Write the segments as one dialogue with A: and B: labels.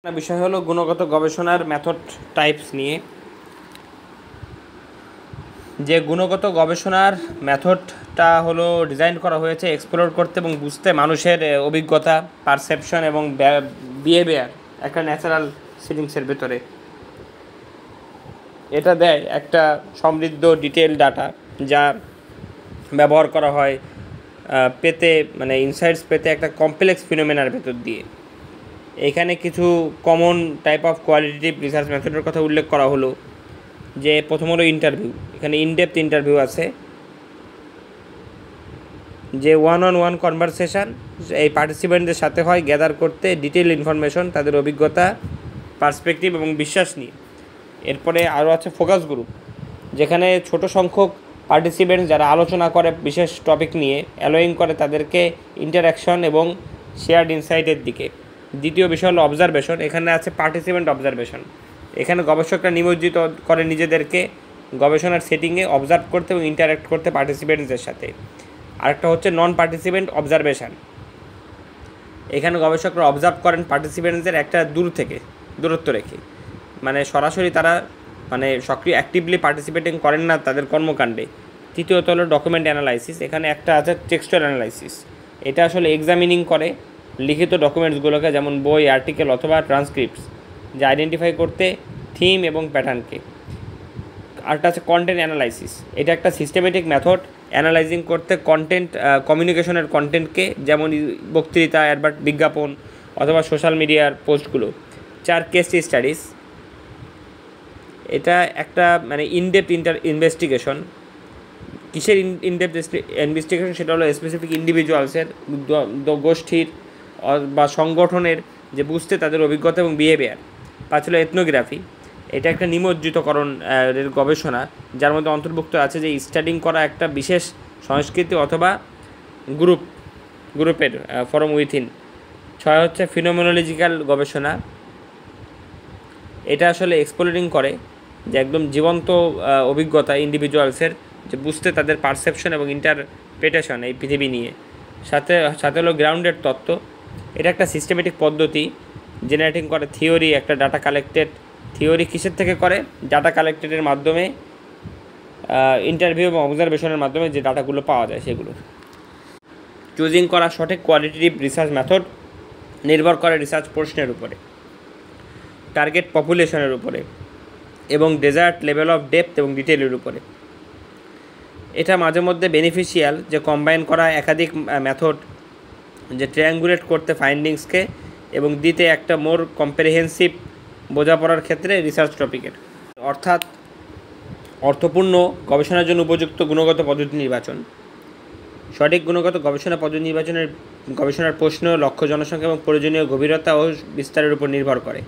A: বিষয় হলো গুণগত গবেষণার মেথড টাইপস নিয়ে। যে গুণগত গবেষণার মেথডটা হলো ডিজাইন করা হয়েছে এক্সপ্লোর করতে এবং বুঝতে মানুষের অভিজ্ঞতা, পারসেপশন এবং বিহেভিয়ার একটা ন্যাচারাল সিটিংসের ভেতরে। এটা দেয় একটা সমৃদ্ধ ডিটেল ডাটা যা ব্যবহার করা হয় পেতে, মানে ইনসাইটস পেতে একটা কমপ্লেক্স ফিনোমেনার ভেতর দিয়ে। এখানে কিছু common type of qualitative research মেথডের কথা উল্লেখ করা হলো। যে প্রথম হলো ইন্টারভিউ। এখানে ইনডেপথ ইন্টারভিউ আছে, যে ওয়ান কনভারসেশন এই পার্টিসিপেন্টদের সাথে হয় গ্যাদার করতে ডিটেল ইনফরমেশন, তাদের অভিজ্ঞতা, পার্সপেক্টিভ এবং বিশ্বাস নিয়ে। এরপরে আরও আছে ফোকাস গ্রুপ, যেখানে ছোট সংখ্যক পার্টিসিপেন্ট যারা আলোচনা করে বিশেষ টপিক নিয়ে, অ্যালোয়িং করে তাদেরকে ইন্টারাকশন এবং শেয়ার্ড ইনসাইটের দিকে। দ্বিতীয় বিষয় হলো অবজারভেশন। এখানে আছে পার্টিসিপেন্ট অবজারভেশন। এখানে গবেষকরা নিমজ্জিত করে নিজেদেরকে গবেষণার সেটিংয়ে অবজার্ভ করতে এবং ইন্টারাক্ট করতে পার্টিসিপেন্টসদের সাথে। আরেকটা হচ্ছে নন পার্টিসিপেন্ট অবজারভেশন। এখানে গবেষকরা অবজার্ভ করেন পার্টিসিপেন্টসদের একটা দূরত্ব রেখে, মানে সরাসরি তারা সক্রিয় অ্যাক্টিভলি পার্টিসিপেটিং করেন না তাদের কর্মকাণ্ডে। তৃতীয়ত হলো ডকুমেন্ট অ্যানালাইসিস। এখানে একটা আছে টেক্সচুয়াল অ্যানালাইসিস। এটা আসলে এক্সামিনিং করে লিখিত ডকুমেন্টসগুলোকে, যেমন বই, আর্টিকেল অথবা ট্রান্সক্রিপ্টস, যা আইডেন্টিফাই করতে থিম এবং প্যাটার্নকে। আরেকটা আছে কন্টেন্ট অ্যানালাইসিস। এটা একটা সিস্টেমেটিক মেথড অ্যানালাইজিং করতে কমিউনিকেশনের কন্টেন্টকে, যেমন বক্তৃতা, বিজ্ঞাপন অথবা সোশ্যাল মিডিয়ার পোস্টগুলো। 4 কেস স্টাডিজ। এটা একটা ইনডেপথ ইনভেস্টিগেশন। কিসের ইনডেপথ ইনভেস্টিগেশন? সেটা হলো স্পেসিফিক ইন্ডিভিজুয়ালসের, গোষ্ঠীর বা সংগঠনের যে বুঝতে তাদের অভিজ্ঞতা এবং বিহেভিয়ার। 5 হলো এথনোগ্রাফি। এটা একটা নিমজ্জিতকরণ গবেষণা, যার মধ্যে অন্তর্ভুক্ত আছে যে স্টাডিং করা একটা বিশেষ সংস্কৃতি অথবা গ্রুপের ফরম উইথিন। 6 হচ্ছে ফিনোমেনোলজিক্যাল গবেষণা। এটা আসলে এক্সপ্লোরিং করে যে একদম জীবন্ত অভিজ্ঞতা ইন্ডিভিজুয়ালসের, যে বুঝতে তাদের পারসেপশন এবং ইন্টারপ্রিটেশন এই পৃথিবী নিয়ে। সাথে হলো গ্রাউন্ডেড তত্ত্ব। এটা একটা সিস্টেমেটিক পদ্ধতি জেনারেটিং করে থিওরি, একটা ডাটা কালেক্টেড থিওরি। কিসের থেকে করে? ডাটা কালেক্টেডের মাধ্যমে, ইন্টারভিউ এবং অবজারভেশনের মাধ্যমে যে ডাটাগুলো পাওয়া যায় সেগুলো। চুজিং করা সঠিক কোয়ালিটেটিভ রিসার্চ মেথড নির্ভর করে রিসার্চ প্রশ্নের উপরে, টার্গেট পপুলেশনের উপরে এবং ডেজার্ট লেভেল অফ ডেপথ এবং ডিটেলের উপরে। এটা মাঝে মধ্যে বেনিফিশিয়াল যে কম্বাইন করা একাধিক মেথড, যে ট্রায়াঙ্গুলেট করতে ফাইন্ডিংসকে এবং দিতে একটা মোর কম্প্রিহেন্সিভ বোঝাপড়ার ক্ষেত্রে রিসার্চ টপিকের। অর্থাৎ অর্থপূর্ণ গবেষণার জন্য উপযুক্ত গুণগত পদ্ধতি নির্বাচন। সঠিক গুণগত গবেষণা পদ্ধতি নির্বাচনের গবেষণার প্রশ্ন, লক্ষ্য, জনসংখ্যা এবং প্রয়োজনীয় গভীরতা ও বিস্তারের উপর নির্ভর করে।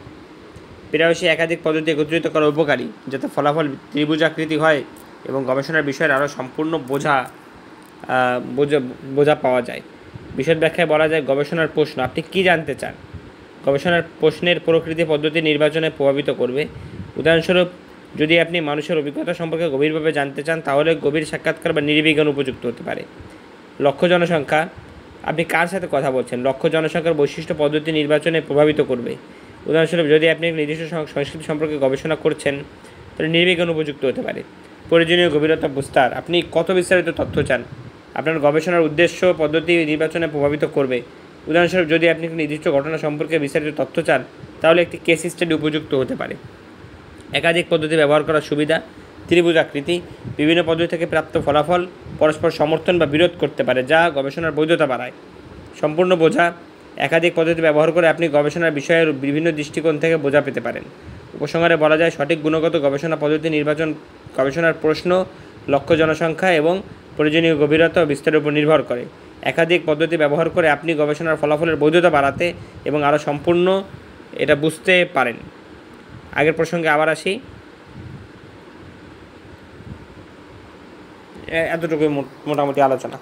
A: প্রায়শই একাধিক পদ্ধতি একত্রিত করা উপকারী, যাতে ফলাফল ত্রিভুজাকৃতি হয় এবং গবেষণার বিষয়ের আরও সম্পূর্ণ বোঝা পাওয়া যায়। বিশদ ব্যাখ্যায় বলা যায় গবেষণার প্রশ্ন। আপনি কী জানতে চান? গবেষণার প্রশ্নের প্রকৃতি পদ্ধতি নির্বাচনে প্রভাবিত করবে। উদাহরণস্বরূপ, যদি আপনি মানুষের অভিজ্ঞতা সম্পর্কে গভীরভাবে জানতে চান, তাহলে গভীর সাক্ষাৎকার বা নির্বিজ্ঞান উপযুক্ত হতে পারে। লক্ষ্য জনসংখ্যা। আপনি কার সাথে কথা বলছেন? লক্ষ্য জনসংখ্যার বৈশিষ্ট্য পদ্ধতি নির্বাচনে প্রভাবিত করবে। উদাহরণস্বরূপ, যদি আপনি নির্দিষ্ট সংস্কৃতি সম্পর্কে গবেষণা করছেন, তাহলে নির্বিজ্ঞান উপযুক্ত হতে পারে। প্রয়োজনীয় গভীরতা বিস্তার। আপনি কত বিস্তারিত তথ্য চান? আপনার গবেষণার উদ্দেশ্য পদ্ধতি নির্বাচনে প্রভাবিত করবে। উদাহরণস্বরূপ, যদি আপনি নির্দিষ্ট ঘটনা সম্পর্কে বিস্তারিত তথ্য চান, তাহলে একটি কেস স্টাডি উপযুক্ত হতে পারে। একাধিক পদ্ধতি ব্যবহার করার সুবিধা। ত্রিভুজাকৃতি। বিভিন্ন পদ্ধতি থেকে প্রাপ্ত ফলাফল পরস্পর সমর্থন বা বিরোধ করতে পারে, যা গবেষণার বৈধতা বাড়ায়। সম্পূর্ণ বোঝা। একাধিক পদ্ধতি ব্যবহার করে আপনি গবেষণার বিষয়ের বিভিন্ন দৃষ্টিকোণ থেকে বোঝা পেতে পারেন। উপসংহারে বলা যায়, সঠিক গুণগত গবেষণা পদ্ধতি নির্বাচন গবেষণার প্রশ্ন, লক্ষ্য জনসংখ্যা এবং প্রয়োজনীয় গভীরতা ও বিস্তারের উপর নির্ভর করে। একাধিক পদ্ধতি ব্যবহার করে আপনি গবেষণার ফলাফলের বৈধতা বাড়াতে এবং আরও সম্পূর্ণ এটা বুঝতে পারেন। আগের প্রসঙ্গে আবার আসি। এতটুকুই মোটামুটি আলোচনা।